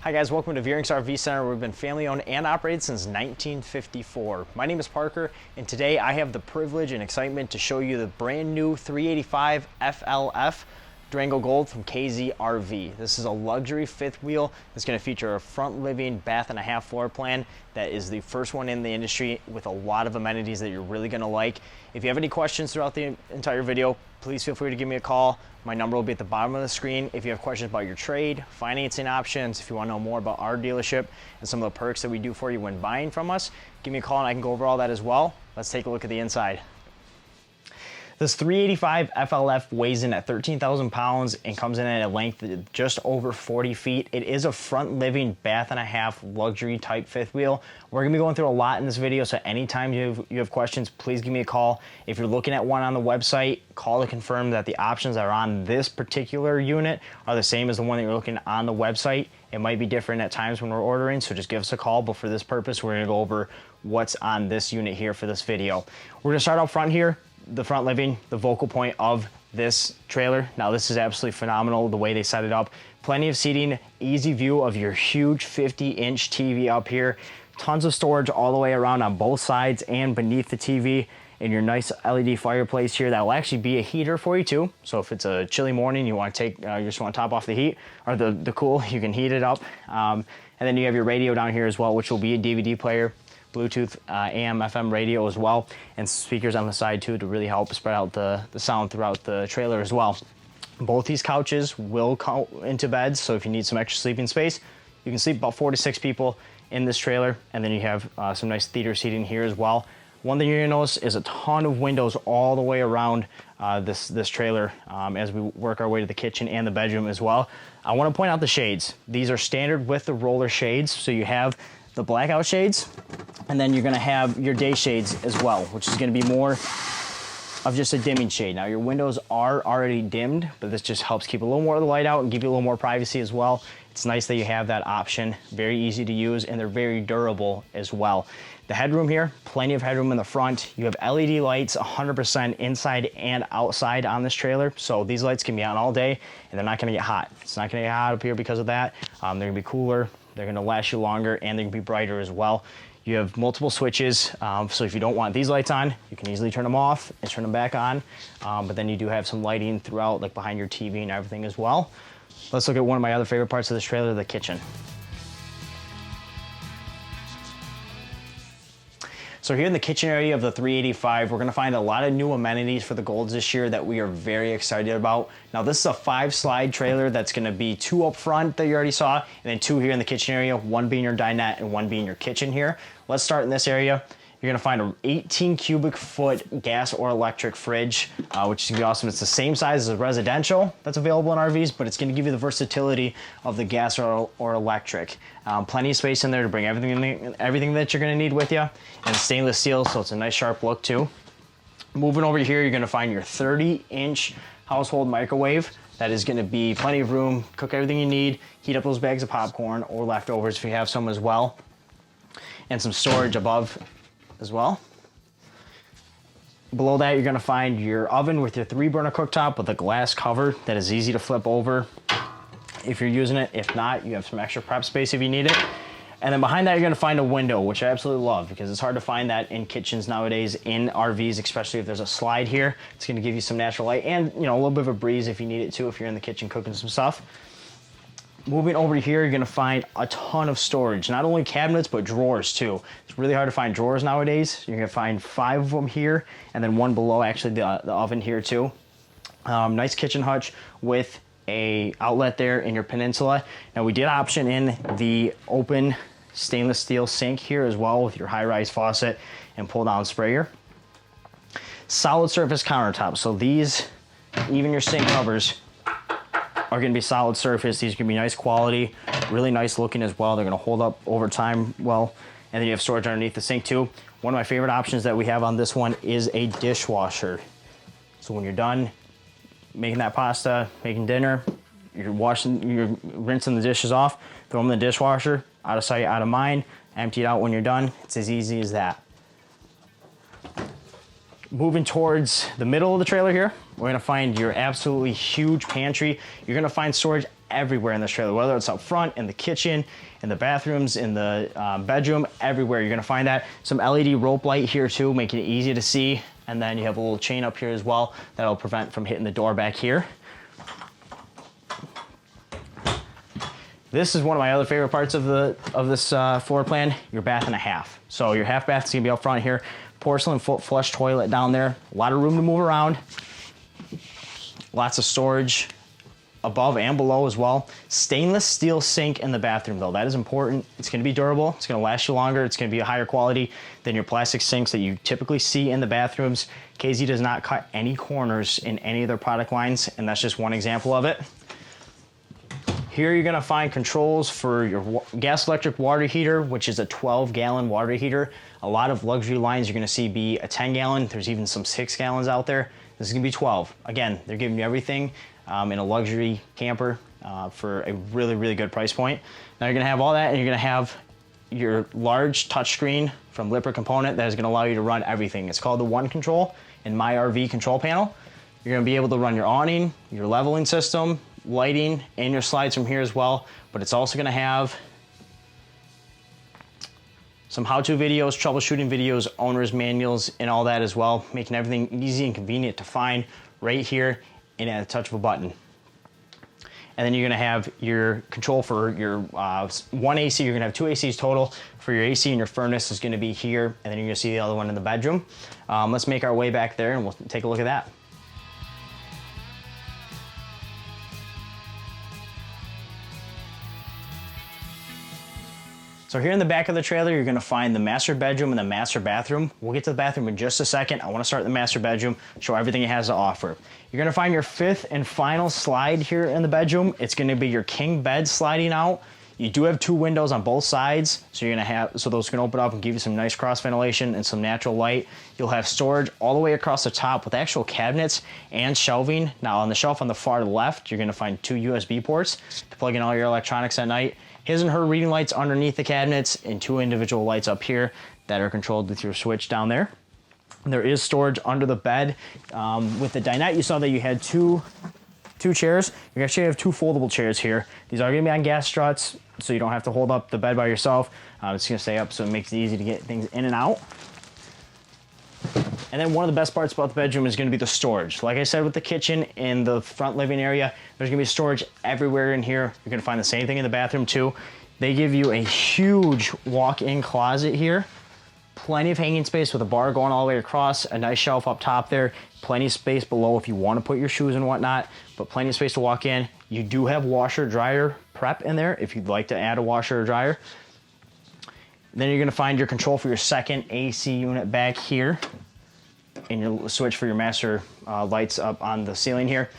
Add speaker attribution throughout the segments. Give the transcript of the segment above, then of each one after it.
Speaker 1: Hi guys, welcome to Veurinks RV Center. We've been family owned and operated since 1954. My name is Parker, and today I have the privilege and excitement to show you the brand new 385 FLF Durango Gold from KZ-RV. This is a luxury fifth wheel that's going to feature a front living bath and a half floor plan that is the first one in the industry with a lot of amenities that you're really going to like. If you have any questions throughout the entire video, please feel free to give me a call. My number will be at the bottom of the screen. If you have questions about your trade, financing options, if you want to know more about our dealership and some of the perks that we do for you when buying from us, give me a call and I can go over all that as well. Let's take a look at the inside. This 385 FLF weighs in at 13,000 pounds and comes in at a length of just over 40 feet. It is a front living bath and a half luxury type fifth wheel. We're gonna be going through a lot in this video, so anytime you have questions, please give me a call. If you're looking at one on the website, call to confirm that the options that are on this particular unit are the same as the one that you're looking on the website. It might be different at times when we're ordering, so just give us a call. But for this purpose, we're gonna go over what's on this unit here for this video. We're gonna start out front here. The front living, the focal point of this trailer. Now this is absolutely phenomenal the way they set it up. Plenty of seating, easy view of your huge 50-inch TV up here. Tons of storage all the way around on both sides and beneath the TV. And your nice LED fireplace here that will actually be a heater for you too. So if it's a chilly morning, you want to take, you just want to top off the heat or the cool, you can heat it up. And then you have your radio down here as well, which will be a DVD player. Bluetooth, AM, FM radio as well, and speakers on the side too to really help spread out the sound throughout the trailer as well. Both these couches will go into beds, so if you need some extra sleeping space, you can sleep about 4 to 6 people in this trailer, and then you have some nice theater seating here as well. One thing you're gonna notice is a ton of windows all the way around this trailer as we work our way to the kitchen and the bedroom as well. I wanna point out the shades. These are standard with the roller shades, so you have the blackout shades, and then you're gonna have your day shades as well, which is gonna be more of just a dimming shade. Now your windows are already dimmed, but this just helps keep a little more of the light out and give you a little more privacy as well. It's nice that you have that option. Very easy to use, and they're very durable as well. The headroom here, plenty of headroom in the front. You have LED lights 100% inside and outside on this trailer. So these lights can be on all day and they're not gonna get hot. It's not gonna get hot up here because of that. They're gonna be cooler, they're gonna last you longer, and they're gonna be brighter as well. You have multiple switches, so if you don't want these lights on, you can easily turn them off and turn them back on. But then you do have some lighting throughout, like behind your TV and everything as well. Let's look at one of my other favorite parts of this trailer, the kitchen. So here in the kitchen area of the 385, we're gonna find a lot of new amenities for the Golds this year that we are very excited about. Now this is a 5-slide trailer that's gonna be 2 up front that you already saw, and then 2 here in the kitchen area, 1 being your dinette and 1 being your kitchen here. Let's start in this area. You're gonna find an 18 cubic foot gas or electric fridge, which is gonna be awesome. It's the same size as a residential that's available in RVs, but it's gonna give you the versatility of the gas or electric. Plenty of space in there to bring everything that you're gonna need with you, and stainless steel, so it's a nice sharp look too. Moving over here, you're gonna find your 30-inch household microwave. That is gonna be plenty of room, cook everything you need, heat up those bags of popcorn or leftovers if you have some as well, and some storage above as well. Below that, you're gonna find your oven with your 3-burner cooktop with a glass cover that is easy to flip over if you're using it. If not, you have some extra prep space if you need it. And then behind that, you're gonna find a window, which I absolutely love because it's hard to find that in kitchens nowadays, in RVs, especially if there's a slide here. It's gonna give you some natural light and, you know, a little bit of a breeze if you need it too, if you're in the kitchen cooking some stuff. Moving over here, you're gonna find a ton of storage, not only cabinets, but drawers too. It's really hard to find drawers nowadays. You're gonna find 5 of them here, and then 1 below, actually the oven here too. Nice kitchen hutch with a outlet there in your peninsula. Now we did option in the open stainless steel sink here as well with your high-rise faucet and pull-down sprayer. Solid surface countertops, so these, even your sink covers, are gonna be solid surface. These are gonna be nice quality, really nice looking as well. They're gonna hold up over time well. And then you have storage underneath the sink too. One of my favorite options that we have on this one is a dishwasher. So when you're done making that pasta, making dinner, you're rinsing the dishes off, throw them in the dishwasher, out of sight, out of mind, empty it out when you're done. It's as easy as that. Moving towards the middle of the trailer here, we're gonna find your absolutely huge pantry. You're gonna find storage everywhere in this trailer, whether it's up front, in the kitchen, in the bathrooms, in the bedroom, everywhere you're gonna find that. Some LED rope light here too, making it easy to see. And then you have a little chain up here as well that'll prevent from hitting the door back here. This is one of my other favorite parts of this floor plan, your bath and a half. So your half bath is gonna be up front here. Porcelain foot flush toilet down there. A lot of room to move around. Lots of storage above and below as well. Stainless steel sink in the bathroom though. That is important. It's gonna be durable. It's gonna last you longer. It's gonna be a higher quality than your plastic sinks that you typically see in the bathrooms. KZ does not cut any corners in any of their product lines, and that's just one example of it. Here you're gonna find controls for your gas electric water heater, which is a 12-gallon water heater. A lot of luxury lines you're gonna see be a 10-gallon. There's even some 6 gallons out there. This is gonna be 12. Again, they're giving you everything in a luxury camper for a really, really good price point. Now you're gonna have all that, and you're gonna have your large touchscreen from Lippert Component that is gonna allow you to run everything. It's called the One Control in My RV control panel. You're gonna be able to run your awning, your leveling system, lighting, and your slides from here as well, but it's also gonna have some how-to videos, troubleshooting videos, owner's manuals, and all that as well, making everything easy and convenient to find right here and at a touch of a button. And then you're gonna have your control for your one AC. You're gonna have 2 ACs total. For your AC and your furnace is gonna be here, and then you're gonna see the other one in the bedroom. Let's make our way back there and we'll take a look at that. So here in the back of the trailer, you're gonna find the master bedroom and the master bathroom. We'll get to the bathroom in just a second. I wanna start in the master bedroom, show everything it has to offer. You're gonna find your 5th and final slide here in the bedroom. It's gonna be your king bed sliding out. You do have 2 windows on both sides, so those can open up and give you some nice cross ventilation and some natural light. You'll have storage all the way across the top with actual cabinets and shelving. Now on the shelf on the far left, you're gonna find 2 USB ports to plug in all your electronics at night. His and her reading lights underneath the cabinets, and 2 individual lights up here that are controlled with your switch down there. There is storage under the bed. With the dinette, you saw that you had two chairs. You actually have 2 foldable chairs here. These are gonna be on gas struts, so you don't have to hold up the bed by yourself. It's gonna stay up, so it makes it easy to get things in and out. And then one of the best parts about the bedroom is gonna be the storage. Like I said, with the kitchen and the front living area, there's gonna be storage everywhere in here. You're gonna find the same thing in the bathroom too. They give you a huge walk-in closet here. Plenty of hanging space with a bar going all the way across, a nice shelf up top there, plenty of space below if you wanna put your shoes and whatnot, but plenty of space to walk in. You do have washer dryer prep in there if you'd like to add a washer or dryer. Then you're gonna find your control for your 2nd AC unit back here, and your switch for your master lights up on the ceiling here.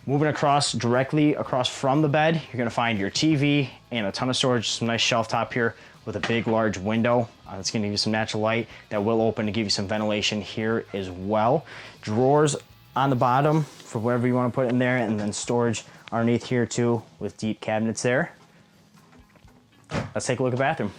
Speaker 1: Moving directly across from the bed, you're gonna find your TV and a ton of storage, some nice shelf top here with a big, large window. It's gonna give you some natural light that will open to give you some ventilation here as well. Drawers on the bottom for whatever you wanna put in there, and then storage underneath here too with deep cabinets there. Let's take a look at the bathroom.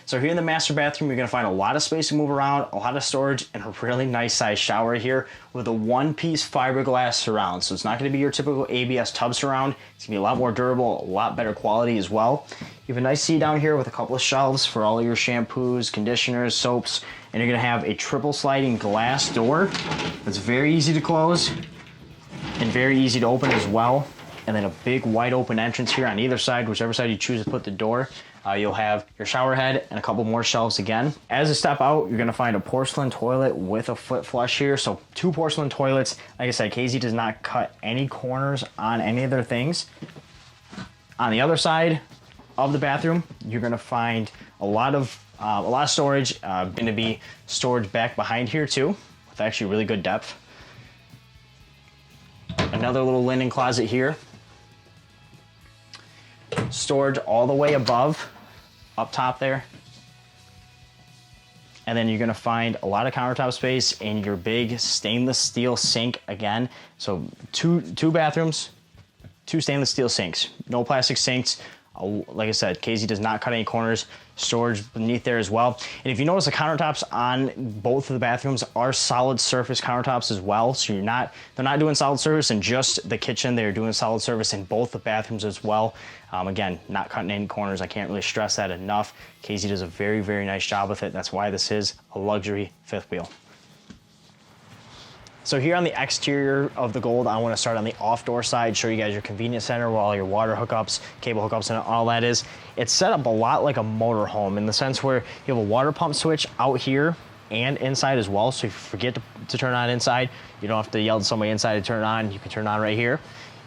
Speaker 1: So here in the master bathroom, you're gonna find a lot of space to move around, a lot of storage, and a really nice sized shower here with a 1-piece fiberglass surround. So it's not gonna be your typical ABS tub surround. It's gonna be a lot more durable, a lot better quality as well. You have a nice seat down here with a couple of shelves for all of your shampoos, conditioners, soaps, and you're gonna have a triple sliding glass door that's very easy to close and very easy to open as well. And then a big wide open entrance here on either side, whichever side you choose to put the door. You'll have your shower head and a couple more shelves again. As you step out, you're gonna find a porcelain toilet with a foot flush here. So 2 porcelain toilets. Like I said, KZ does not cut any corners on any of their things. On the other side of the bathroom, you're gonna find a lot of storage. Gonna be storage back behind here too, with actually really good depth. Another little linen closet here. Storage all the way above, up top there. And then you're gonna find a lot of countertop space in your big stainless steel sink again. So two bathrooms, 2 stainless steel sinks. No plastic sinks Like I said, KZ does not cut any corners. Storage beneath there as well. And if you notice, the countertops on both of the bathrooms are solid surface countertops as well. So they're not doing solid surface in just the kitchen. They're doing solid surface in both the bathrooms as well. Again, not cutting any corners. I can't really stress that enough. KZ does a very, very nice job with it. That's why this is a luxury fifth wheel. So here on the exterior of the Gold, I want to start on the off-door side, show you guys your convenience center where all your water hookups, cable hookups, and all that is. It's set up a lot like a motorhome in the sense where you have a water pump switch out here and inside as well. So if you forget to turn it on inside, you don't have to yell to somebody inside to turn it on. You can turn it on right here.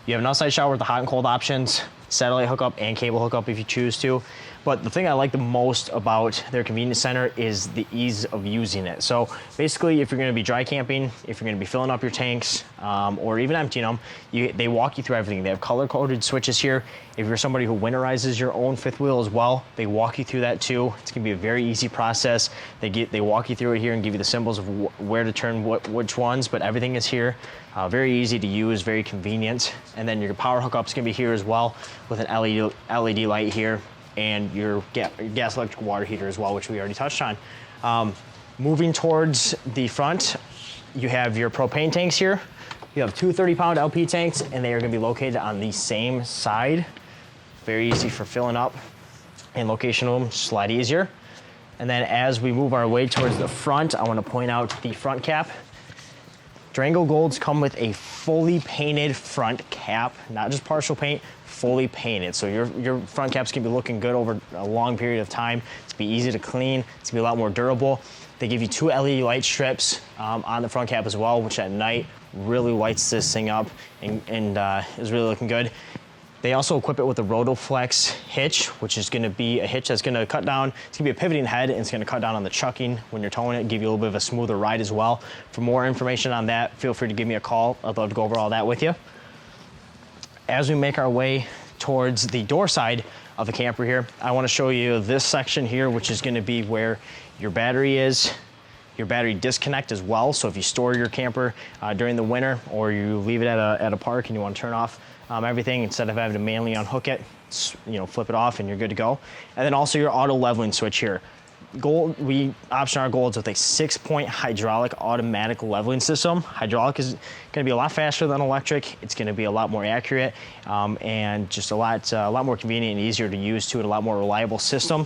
Speaker 1: You have an outside shower with the hot and cold options, satellite hookup and cable hookup if you choose to. But the thing I like the most about their convenience center is the ease of using it. So basically, if you're gonna be dry camping, if you're gonna be filling up your tanks, or even emptying them, they walk you through everything. They have color-coded switches here. If you're somebody who winterizes your own fifth wheel as well, they walk you through that too. It's gonna be a very easy process. They walk you through it here and give you the symbols of where to turn which ones, but everything is here. Very easy to use, very convenient. And then your power hookup's gonna be here as well with an LED light here, and your gas, electric, water heater as well, which we already touched on. Moving towards the front, you have your propane tanks here. You have two 30-pound LP tanks, and they are gonna be located on the same side. Very easy for filling up, and location of them just a lot easier. And then as we move our way towards the front, I wanna point out the front cap. Durango Golds come with a fully painted front cap, not just partial paint, fully painted. So your front cap's gonna be looking good over a long period of time. It's gonna be easy to clean. It's gonna be a lot more durable. They give you two LED light strips on the front cap as well, which at night really lights this thing up and is really looking good. They also equip it with a Rotoflex hitch, which is gonna be a hitch that's gonna cut down. It's gonna be a pivoting head, and it's gonna cut down on the chucking when you're towing it, give you a little bit of a smoother ride as well. For more information on that, feel free to give me a call. I'd love to go over all that with you. As we make our way towards the door side of the camper here, I wanna show you this section here, which is gonna be where your battery is, your battery disconnect as well. So if you store your camper during the winter, or you leave it at a park and you wanna turn off everything, instead of having to manually unhook it, flip it off and you're good to go. And then also your auto leveling switch here. Gold, we option our Golds with a 6-point hydraulic automatic leveling system. Hydraulic is gonna be a lot faster than electric. It's gonna be a lot more accurate, and just a lot more convenient and easier to use too, and a lot more reliable system.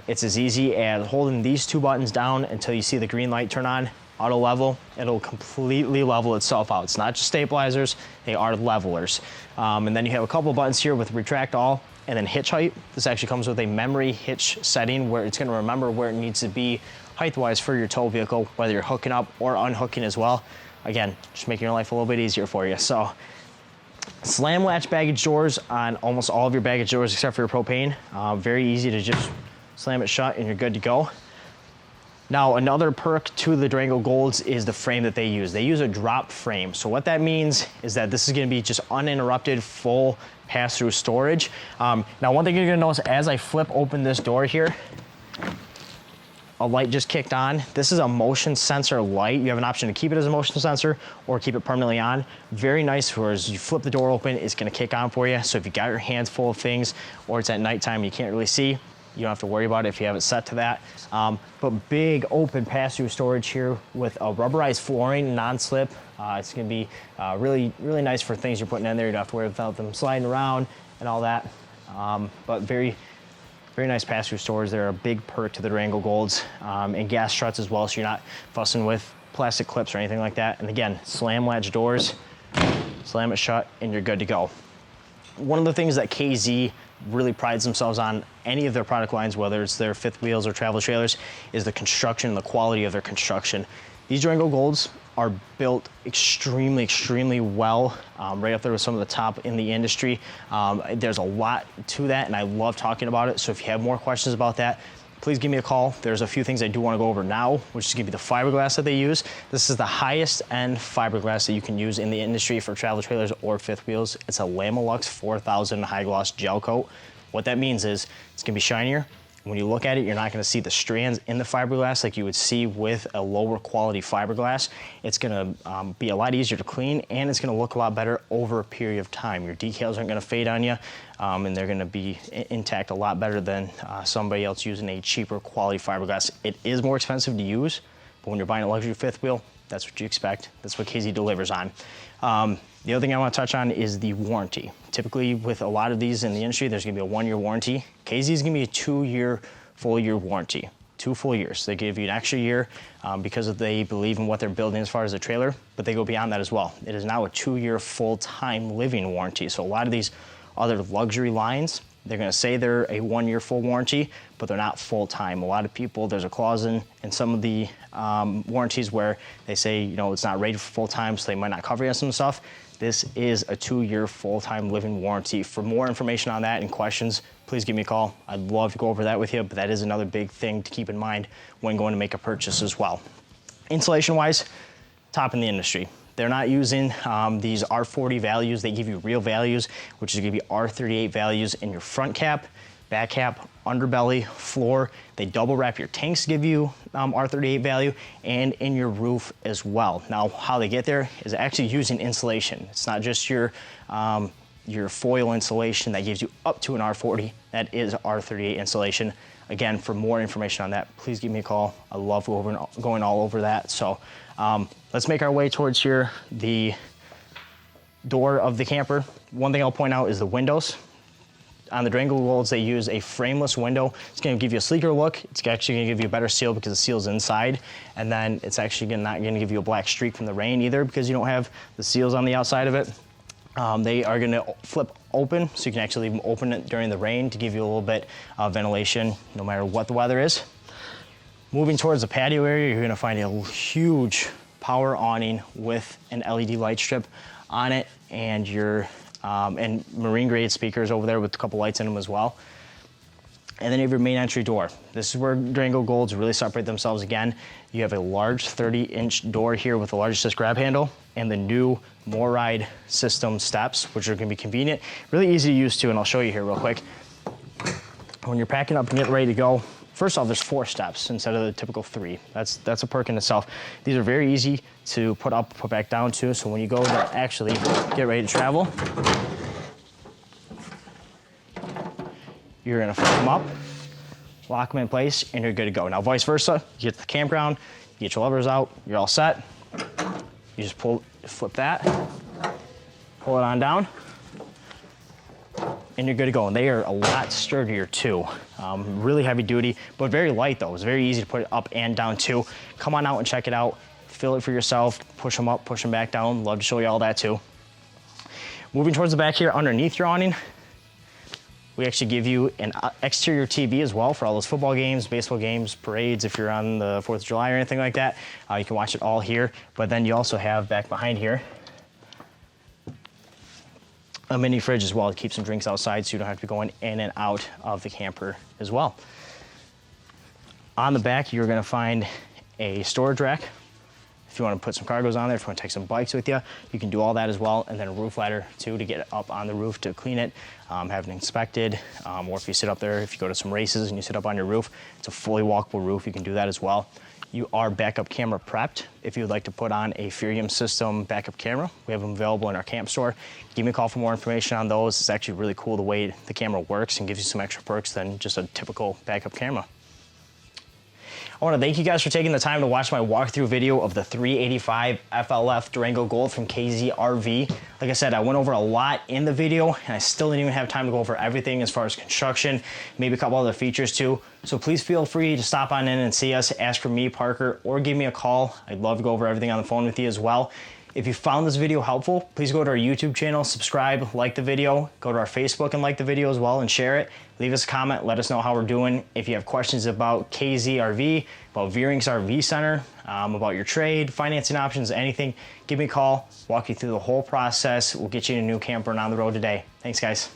Speaker 1: It's as easy as holding these two buttons down until you see the green light turn on. Auto level, it'll completely level itself out. It's not just stabilizers, they are levelers. And then you have a couple of buttons here with retract all, and then hitch height. This actually comes with a memory hitch setting where it's gonna remember where it needs to be height-wise for your tow vehicle, whether you're hooking up or unhooking as well. Again, just making your life a little bit easier for you. So, slam latch baggage doors on almost all of your baggage doors except for your propane. Very easy to just slam it shut and you're good to go. Now, another perk to the Durango Golds is the frame that they use. They use a drop frame. So what that means is that this is gonna be just uninterrupted, full pass-through storage. Now, one thing you're gonna notice as I flip open this door here, a light just kicked on. This is a motion sensor light. You have an option to keep it as a motion sensor or keep it permanently on. Very nice for as you flip the door open, it's gonna kick on for you. So if you got your hands full of things or it's at nighttime and you can't really see, you don't have to worry about it if you have it set to that. But big open pass-through storage here with a rubberized flooring, non-slip. It's gonna be really, really nice for things you're putting in there. You don't have to worry about them sliding around and all that. But very, very nice pass-through storage. They're a big perk to the Durango Golds, and gas struts as well, so you're not fussing with plastic clips or anything like that. And again, slam latch doors, slam it shut, and you're good to go. One of the things that KZ really prides themselves on any of their product lines, whether it's their fifth wheels or travel trailers, is the construction, the quality of their construction. These Durango Golds are built extremely, extremely well, right up there with some of the top in the industry. There's a lot to that, and I love talking about it. So if you have more questions about that, please give me a call. There's a few things I do want to go over now, which is going to be the fiberglass that they use. This is the highest end fiberglass that you can use in the industry for travel trailers or fifth wheels. It's a Lamelux 4000 high gloss gel coat. What that means is it's going to be shinier, When you look at it, you're not gonna see the strands in the fiberglass like you would see with a lower quality fiberglass. It's gonna be a lot easier to clean, and it's gonna look a lot better over a period of time. Your decals aren't gonna fade on you, and they're gonna be intact a lot better than somebody else using a cheaper quality fiberglass. It is more expensive to use, but when you're buying a luxury fifth wheel, that's what you expect. That's what KZ delivers on. The other thing I want to touch on is the warranty. Typically with a lot of these in the industry, there's gonna be a 1-year warranty. KZ is gonna be a 2-year full year warranty, 2 full years. They give you an extra year because they believe in what they're building as far as a trailer, but they go beyond that as well. It is now a 2-year full-time living warranty. So a lot of these other luxury lines, they're gonna say they're a 1-year full warranty, but they're not full-time. A lot of people, there's a clause in some of the warranties where they say, you know, it's not rated for full-time, so they might not cover you on some stuff. This is a 2-year full-time living warranty. For more information on that and questions, please give me a call. I'd love to go over that with you, but that is another big thing to keep in mind when going to make a purchase as well. Insulation-wise, top in the industry. They're not using these R40 values. They give you real values, which is give you R38 values in your front cap, back cap, underbelly, floor. They double wrap your tanks to give you R38 value, and in your roof as well. Now, how they get there is actually using insulation. It's not just your foil insulation that gives you up to an R40. That is R38 insulation. Again, for more information on that, please give me a call. I love going all over that. So let's make our way towards here, the door of the camper. One thing I'll point out is the windows. On the Durango Golds, they use a frameless window. It's gonna give you a sleeker look. It's actually gonna give you a better seal because the seal's inside. And then it's actually not gonna give you a black streak from the rain either because you don't have the seals on the outside of it. They are gonna flip open, so you can actually even open it during the rain to give you a little bit of ventilation no matter what the weather is. Moving towards the patio area, you're gonna find a huge power awning with an LED light strip on it, and your and marine grade speakers over there with a couple lights in them as well. And then you have your main entry door. This is where Durango Golds really separate themselves again. You have a large 30-inch door here with a large assist grab handle and the new MORride system steps, which are gonna be convenient. Really easy to use too, and I'll show you here real quick. When you're packing up and getting ready to go, first off, there's 4 steps instead of the typical 3. That's a perk in itself. These are very easy to put up, put back down too, so when you go to actually get ready to travel, you're gonna flip them up, lock them in place, and you're good to go. Now, vice versa, you get to the campground, you get your levers out, you're all set. You just flip that, pull it on down, and you're good to go. And they are a lot sturdier too. Really heavy duty, but very light though. It's very easy to put it up and down too. Come on out and check it out. Feel it for yourself, push them up, push them back down. Love to show you all that too. Moving towards the back here, underneath your awning, we actually give you an exterior TV as well for all those football games, baseball games, parades, if you're on the 4th of July or anything like that. You can watch it all here, but then you also have back behind here a mini fridge as well to keep some drinks outside so you don't have to be going in and out of the camper as well. On the back, you're gonna find a storage rack. If you want to put some cargos on there, if you want to take some bikes with you, you can do all that as well. And then a roof ladder too to get it up on the roof to clean it, have it inspected. Or if you sit up there, if you go to some races and you sit up on your roof, it's a fully walkable roof. You can do that as well. You are backup camera prepped. If you would like to put on a Veurinks system backup camera, we have them available in our camp store. Give me a call for more information on those. It's actually really cool the way the camera works and gives you some extra perks than just a typical backup camera. I want to thank you guys for taking the time to watch my walkthrough video of the 385 FLF Durango Gold from KZ-RV. Like I said, I went over a lot in the video, and I still didn't even have time to go over everything as far as construction, maybe a couple other features too. So please feel free to stop on in and see us, ask for me, Parker, or give me a call. I'd love to go over everything on the phone with you as well. If you found this video helpful, please go to our YouTube channel, subscribe, like the video, go to our Facebook and like the video as well and share it. Leave us a comment, let us know how we're doing. If you have questions about KZ-RV, about Veurinks RV Center, about your trade, financing options, anything, give me a call, walk you through the whole process. We'll get you in a new camper and on the road today. Thanks, guys.